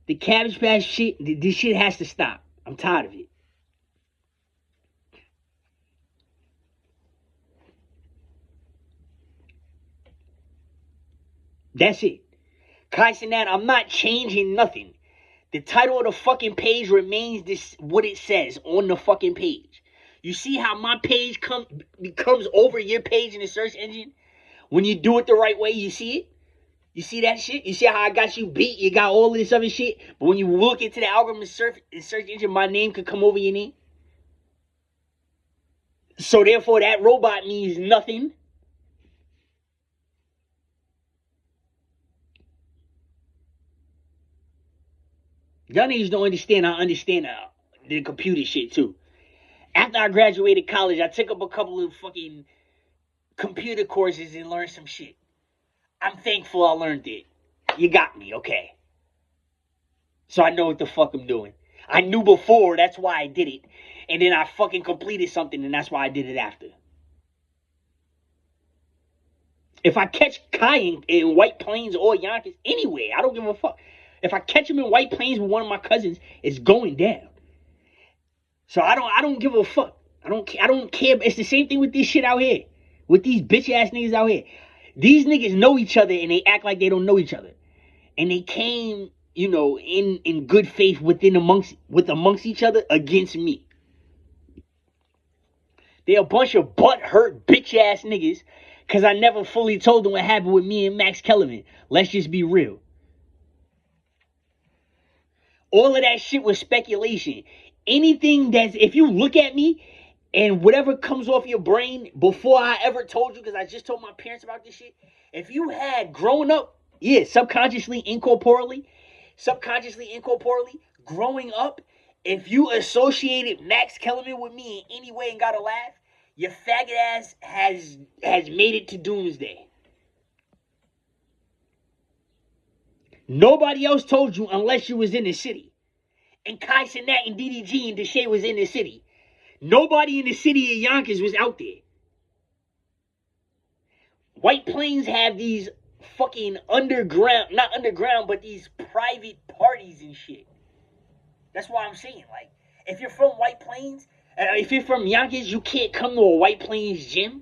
The Cabbage Patch shit, this shit has to stop. I'm tired of it. That's it. Kai Cenat, I'm not changing nothing. The title of the fucking page remains this what it says on the fucking page. You see how my page becomes over your page in the search engine? When you do it the right way, you see it? You see that shit? You see how I got you beat? You got all of this other shit? But when you look into the algorithm search engine, my name could come over your name. So therefore, that robot means nothing. Y'all niggas don't understand. I understand the computer shit too. After I graduated college, I took up a couple of fucking computer courses and learned some shit. I'm thankful I learned it. You got me, okay. So I know what the fuck I'm doing. I knew before, that's why I did it. And then I fucking completed something, and that's why I did it after. If I catch Kai in White Plains or Yonkers, anywhere, I don't give a fuck. If I catch him in White Plains with one of my cousins, it's going down. So I don't give a fuck. I don't care. It's the same thing with this shit out here. With these bitch ass niggas out here. These niggas know each other and they act like they don't know each other. And they came, you know, in good faith amongst each other against me. They're a bunch of butt-hurt bitch-ass niggas because I never fully told them what happened with me and Max Kellerman. Let's just be real. All of that shit was speculation. Anything that's, if you look at me and whatever comes off your brain before I ever told you, because I just told my parents about this shit, if you had grown up, yeah, subconsciously, incorporeally, growing up, if you associated Max Kellerman with me in any way and got a laugh, your faggot ass has made it to doomsday. Nobody else told you unless you was in the city. And Kai Cenat and DDG and Deshae was in the city. Nobody in the city of Yonkers was out there. White Plains have these fucking underground, not underground, but these private parties and shit. That's why I'm saying, like, if you're from White Plains, if you're from Yonkers, you can't come to a White Plains gym.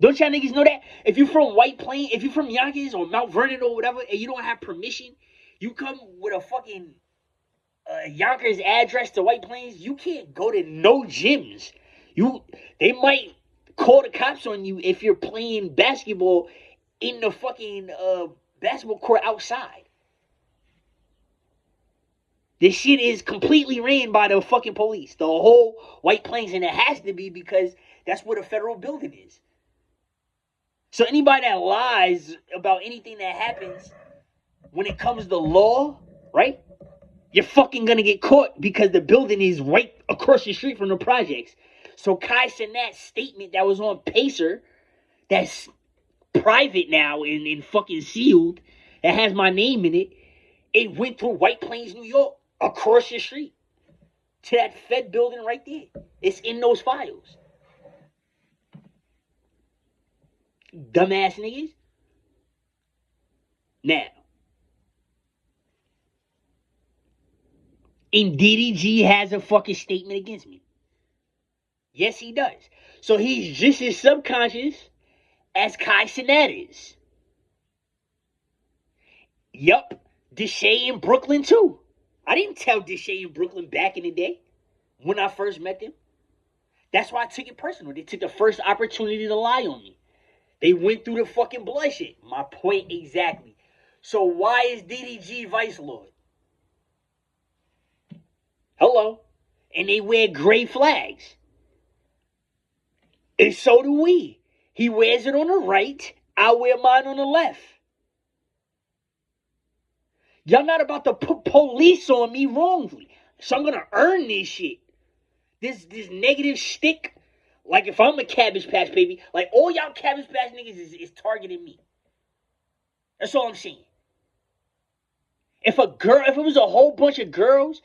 Don't y'all niggas know that? If you're from White Plains, if you're from Yonkers or Mount Vernon or whatever, and you don't have permission, you come with a fucking Yonkers address to White Plains, you can't go to no gyms. They might call the cops on you if you're playing basketball in the fucking basketball court outside. This shit is completely ran by the fucking police. The whole White Plains, and it has to be because that's where the federal building is. So anybody that lies about anything that happens when it comes to law, right? You're fucking gonna get caught because the building is right across the street from the projects. So Kai Cenat's statement that was on Pacer, that's private now and fucking sealed, that has my name in it, it went through White Plains, New York, across the street to that Fed building right there. It's in those files. Dumbass niggas. Now, and DDG has a fucking statement against me. Yes, he does. So he's just as subconscious as Kai Cenat is. Yup, Deshae in Brooklyn too. I didn't tell Deshae in Brooklyn back in the day when I first met them. That's why I took it personal. They took the first opportunity to lie on me. They went through the fucking bloodshed. My point exactly. So why is DDG Vice Lord? Hello? And they wear gray flags. And so do we. He wears it on the right. I wear mine on the left. Y'all not about to put police on me wrongly. So I'm going to earn this shit. This negative stick. Like if I'm a Cabbage Patch baby, like all y'all Cabbage Patch niggas is targeting me. That's all I'm saying. If it was a whole bunch of girls,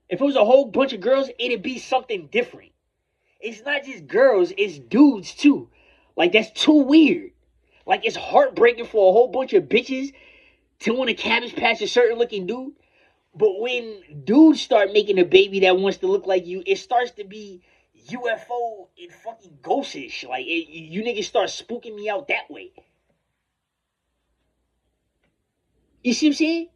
it'd be something different. It's not just girls, it's dudes too. Like that's too weird. Like it's heartbreaking for a whole bunch of bitches to want to Cabbage Patch a certain looking dude. But when dudes start making a baby that wants to look like you, it starts to be UFO and fucking ghostish. Like you niggas start spooking me out that way. You see what I'm saying?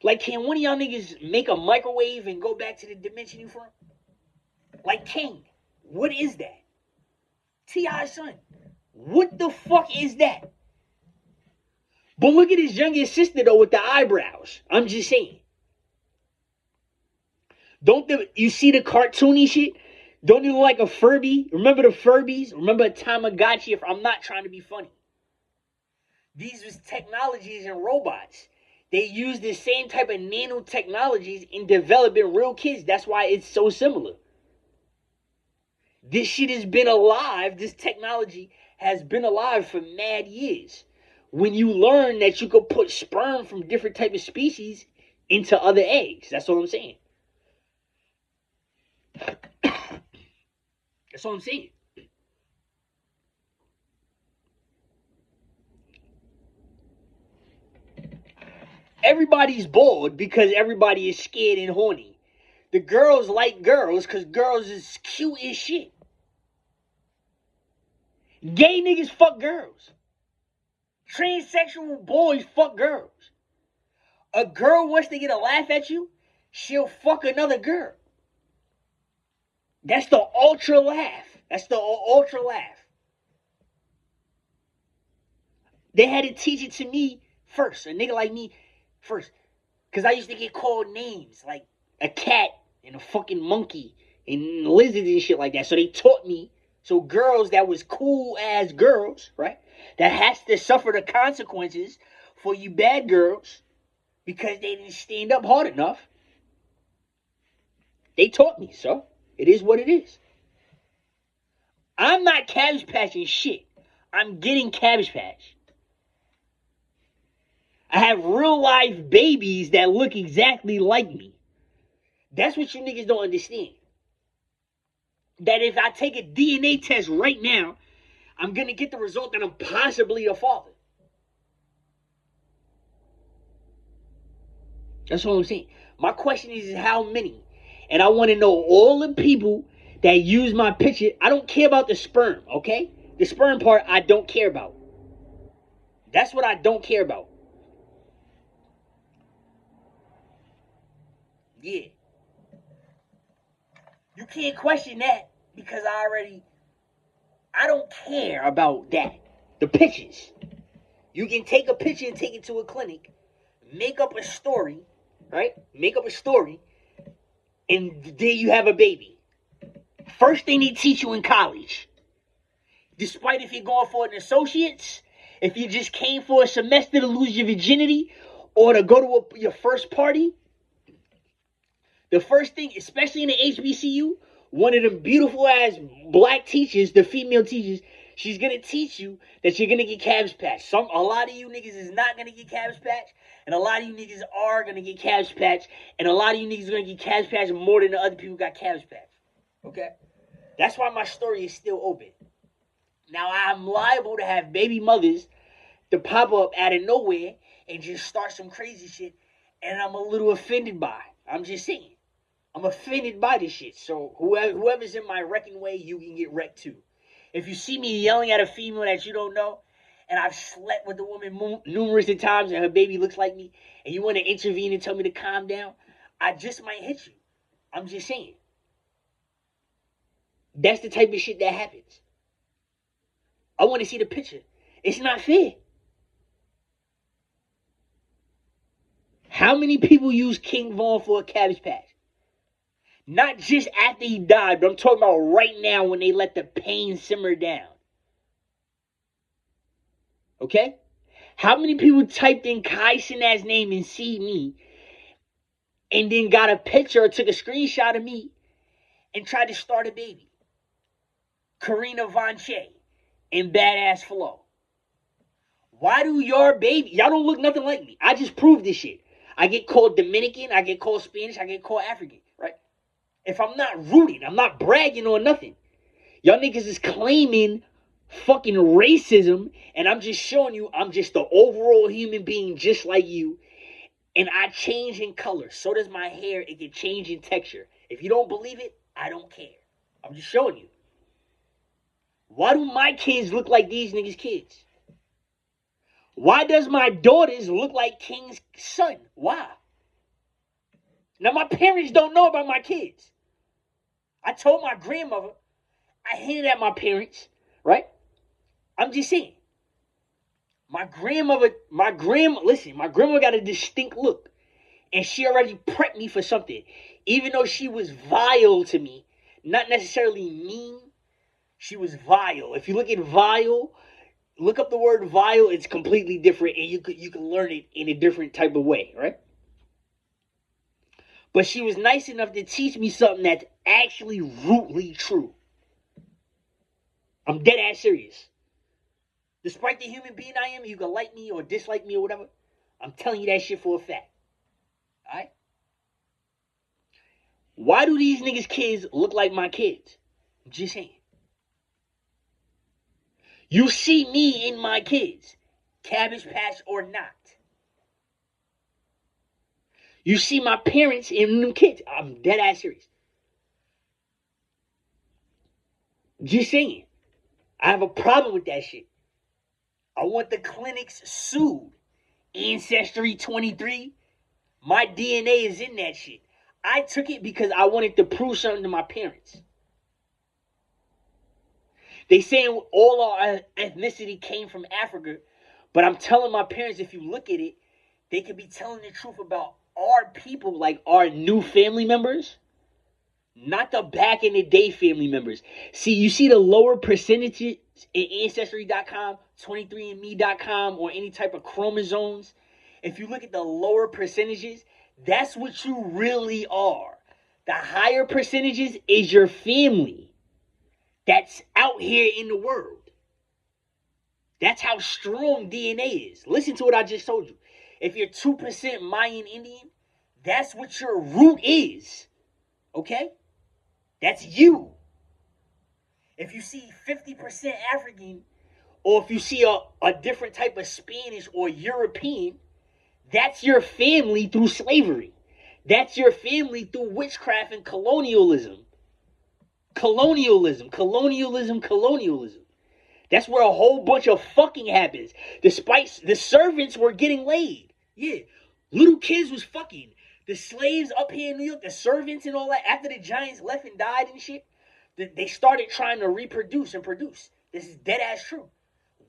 Like, can one of y'all niggas make a microwave and go back to the dimension you from? Like King, what is that? T.I.'s son, what the fuck is that? But look at his youngest sister though with the eyebrows. I'm just saying. You see the cartoony shit? Don't you look like a Furby? Remember the Furbies? Remember a Tamagotchi? If I'm not trying to be funny. These was technologies and robots. They use the same type of nanotechnologies in developing real kids. That's why it's so similar. This shit has been alive. This technology has been alive for mad years. When you learn that you could put sperm from different type of species into other eggs. That's what I'm saying. That's what I'm saying. Everybody's bored because everybody is scared and horny. The girls like girls because girls is cute as shit. Gay niggas fuck girls. Transsexual boys fuck girls. A girl wants to get a laugh at you, she'll fuck another girl. That's the ultra laugh. That's the ultra laugh. They had to teach it to me first. A nigga like me first. Because I used to get called names like a cat and a fucking monkey and lizards and shit like that. So they taught me. So girls that was cool as girls, right? That has to suffer the consequences for you bad girls because they didn't stand up hard enough. They taught me, so it is what it is. I'm not Cabbage Patching shit. I'm getting Cabbage Patch. I have real life babies that look exactly like me. That's what you niggas don't understand. That if I take a DNA test right now, I'm going to get the result that I'm possibly a father. That's what I'm saying. My question is how many? And I want to know all the people that use my picture. I don't care about the sperm, okay? The sperm part I don't care about. That's what I don't care about. Yeah. You can't question that because I don't care about that. The pictures. You can take a picture and take it to a clinic, make up a story, right? Make up a story, and there you have a baby. First thing they teach you in college. Despite if you're going for an associate's, if you just came for a semester to lose your virginity, or to go to your first party, the first thing, especially in the HBCU, one of them beautiful ass black teachers, the female teachers, she's gonna teach you that you're gonna get Cabbage Patch. A lot of you niggas is not gonna get Cabbage Patch, and a lot of you niggas are gonna get Cabbage Patch, and a lot of you niggas are gonna get Cabbage Patch more than the other people got Cabbage Patch. Okay? That's why my story is still open. Now I'm liable to have baby mothers to pop up out of nowhere and just start some crazy shit, and I'm a little offended by. I'm just saying. I'm offended by this shit. So whoever's in my wrecking way, you can get wrecked too. If you see me yelling at a female that you don't know, and I've slept with the woman numerous of times and her baby looks like me, and you want to intervene and tell me to calm down, I just might hit you. I'm just saying. That's the type of shit that happens. I want to see the picture. It's not fair. How many people use King Von for a Cabbage Patch? Not just after he died, but I'm talking about right now when they let the pain simmer down. Okay? How many people typed in Kai Cenat's name and see me and then got a picture or took a screenshot of me and tried to start a baby? Karina Von Che and Badass Flo. Why do your baby, y'all don't look nothing like me. I just proved this shit. I get called Dominican, I get called Spanish, I get called African, right? If I'm not rooting, I'm not bragging on nothing. Y'all niggas is claiming fucking racism, and I'm just showing you I'm just the overall human being just like you, and I change in color. So does my hair. It can change in texture. If you don't believe it, I don't care. I'm just showing you. Why do my kids look like these niggas' kids? Why does my daughters look like King's son? Why? Now, my parents don't know about my kids. I told my grandmother, I hinted at my parents, right? I'm just saying. My grandma got a distinct look. And she already prepped me for something. Even though she was vile to me, not necessarily mean, she was vile. If you look at vile, look up the word vile, it's completely different, and you can learn it in a different type of way, right? But she was nice enough to teach me something that's actually rootly true. I'm dead ass serious. Despite the human being I am, you can like me or dislike me or whatever. I'm telling you that shit for a fact. Alright? Why do these niggas' kids look like my kids? I'm just saying. You see me in my kids, Cabbage Patch or not. You see my parents in them kids. I'm dead ass serious. Just saying. I have a problem with that shit. I want the clinics sued. Ancestry 23. My DNA is in that shit. I took it because I wanted to prove something to my parents. They saying all our ethnicity came from Africa, but I'm telling my parents, if you look at it, they could be telling the truth about our people, like our new family members, not the back in the day family members. See, you see the lower percentages in Ancestry.com, 23andMe.com, or any type of chromosomes. If you look at the lower percentages, that's what you really are. The higher percentages is your family that's out here in the world. That's how strong DNA is. Listen to what I just told you. If you're 2% Mayan Indian, that's what your root is. Okay? That's you. If you see 50% African, or if you see a different type of Spanish or European, that's your family through slavery. That's your family through witchcraft and colonialism. Colonialism. That's where a whole bunch of fucking happens. Despite the servants were getting laid. Yeah. Little kids was fucking. The slaves up here in New York, the servants and all that, after the giants left and died and shit, they started trying to reproduce and produce. This is dead ass true.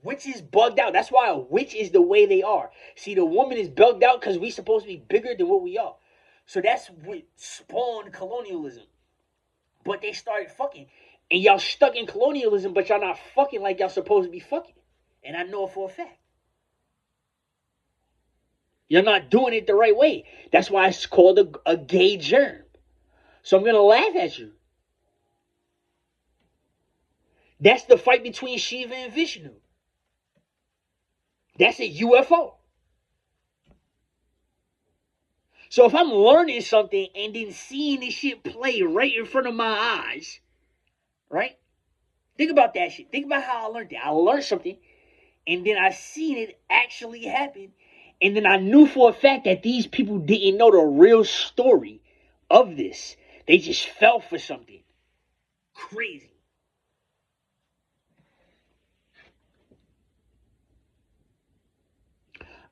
Witches bugged out. That's why a witch is the way they are. See, the woman is bugged out because we supposed to be bigger than what we are. So that's what spawned colonialism. But they started fucking. And y'all stuck in colonialism, but y'all not fucking like y'all supposed to be fucking. And I know it for a fact. You're not doing it the right way. That's why it's called a gay germ. So I'm going to laugh at you. That's the fight between Shiva and Vishnu. That's a UFO. So if I'm learning something and then seeing this shit play right in front of my eyes, right? Think about that shit. Think about how I learned it. I learned something, and then I seen it actually happen, and then I knew for a fact that these people didn't know the real story of this. They just fell for something crazy.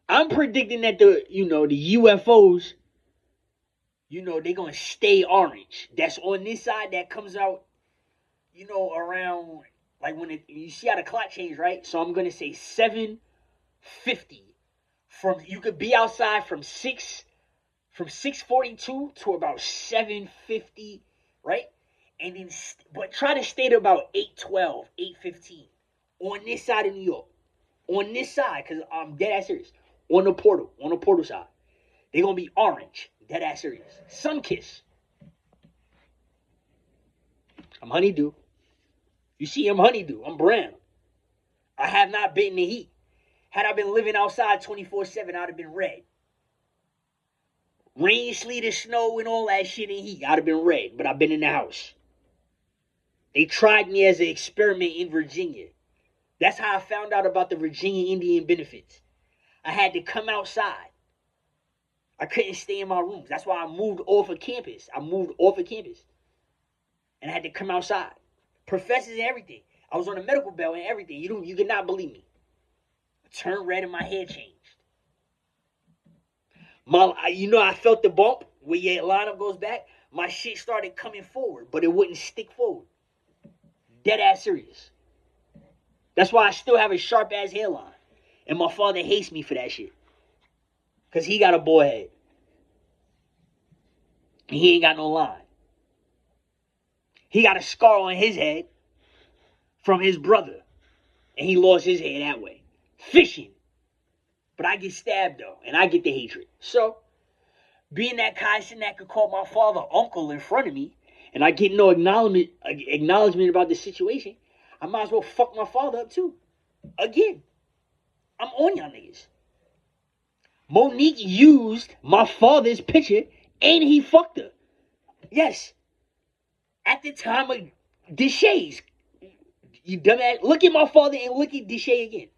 I'm predicting that the UFOs, they're gonna stay orange. That's on this side that comes out, around like when you see how the clock changed, right? So I'm gonna say 7:50. You could be outside from 6:42 to about 7:50 right? And then, but try to stay to about 8:12, 8:15 on this side of New York. On this side, because I'm dead ass serious. On the portal side. They're going to be orange. Dead ass serious. Sunkiss. I'm honeydew. You see, I'm honeydew. I'm brown. I have not been in the heat. Had I been living outside 24/7, I'd have been red. Rain, sleet, and snow, and all that shit in heat, I'd have been red. But I've been in the house. They tried me as an experiment in Virginia. That's how I found out about the Virginia Indian benefits. I had to come outside. I couldn't stay in my rooms. That's why I moved off of campus. And I had to come outside. Professors and everything. I was on a medical bell and everything. You could not believe me. I turned red and my hair changed. I felt the bump where your lineup goes back. My shit started coming forward, but it wouldn't stick forward. Dead ass serious. That's why I still have a sharp ass hairline. And my father hates me for that shit. Because he got a boy head. And he ain't got no line. He got a scar on his head from his brother. And he lost his hair that way. Fishing. But I get stabbed though. And I get the hatred. So, being that Kai Cenat could call my father uncle in front of me. And I get no acknowledgement about the situation. I might as well fuck my father up too. Again. I'm on y'all niggas. Monique used my father's picture and he fucked her. Yes. At the time of Deshae's. You dumbass. Look at my father and look at Deshae again.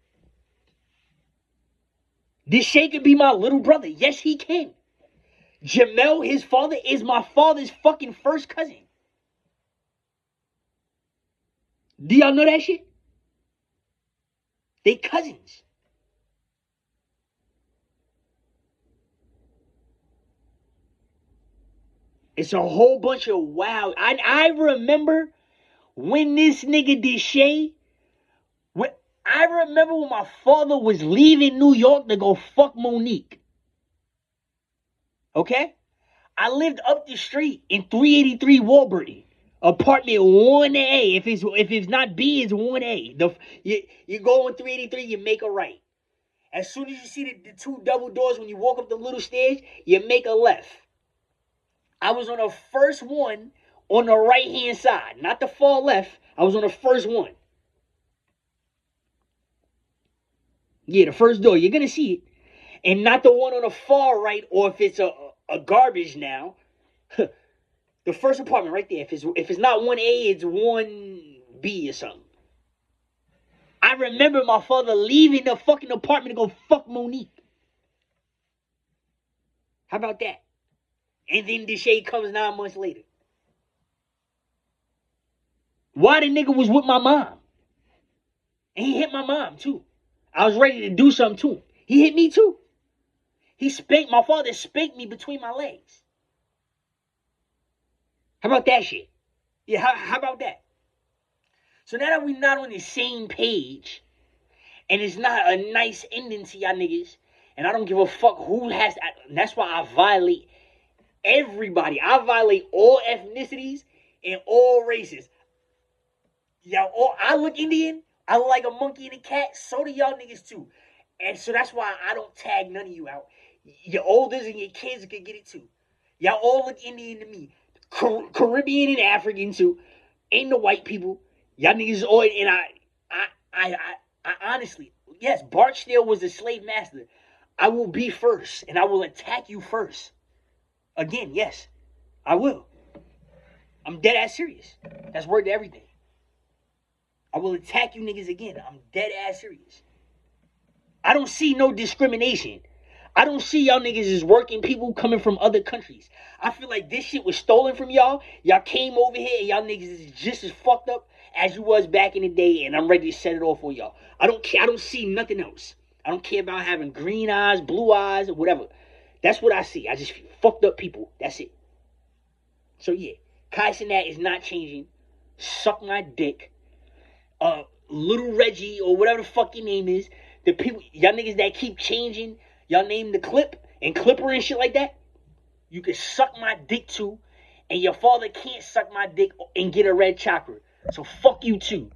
Deshae could be my little brother. Yes, he can. Jamel, his father, is my father's fucking first cousin. Do y'all know that shit? They cousins. It's a whole bunch of wow. I remember when this nigga Deshae, I remember when my father was leaving New York to go fuck Monique. Okay? I lived up the street in 383 Warburton. Apartment 1A. If it's not B, it's 1A. You go on 383, you make a right. As soon as you see the two double doors when you walk up the little stairs, you make a left. I was on the first one on the right-hand side. Not the far left. I was on the first one. Yeah, the first door. You're going to see it. And not the one on the far right, or if it's a garbage now. The first apartment right there. If it's not 1A, it's 1B or something. I remember my father leaving the fucking apartment to go fuck Monique. How about that? And then Deshae comes 9 months later. Why the nigga was with my mom? And he hit my mom too. I was ready to do something to him. He hit me too. My father spanked me between my legs. How about that shit? Yeah, how about that? So now that we're not on the same page, and it's not a nice ending to y'all niggas, and I don't give a fuck who has to, that's why I violate everybody. I violate all ethnicities and all races. I look Indian. I look like a monkey and a cat. So do y'all niggas too. And so that's why I don't tag none of you out. Your olders and your kids can get it too. Y'all all look Indian to me. Caribbean and African too. Ain't the white people. Y'all niggas all, and I honestly, yes, Barksdale was a slave master. I will be first, and I will attack you first. Again, yes, I will. I'm dead ass serious. That's word to everything. I will attack you niggas again. I'm dead ass serious. I don't see no discrimination. I don't see y'all niggas as working people coming from other countries. I feel like this shit was stolen from y'all. Y'all came over here and y'all niggas is just as fucked up as you was back in the day, and I'm ready to set it off for y'all. I don't care. I don't see nothing else. I don't care about having green eyes, blue eyes, or whatever. That's what I see. I just fucked up people. That's it. So yeah, Kai Cenat is not changing. Suck my dick. Little Reggie or whatever the fuck your name is. The people, y'all niggas that keep changing y'all name the clip and Clipper and shit like that. You can suck my dick too. And your father can't suck my dick and get a red chakra. So fuck you too.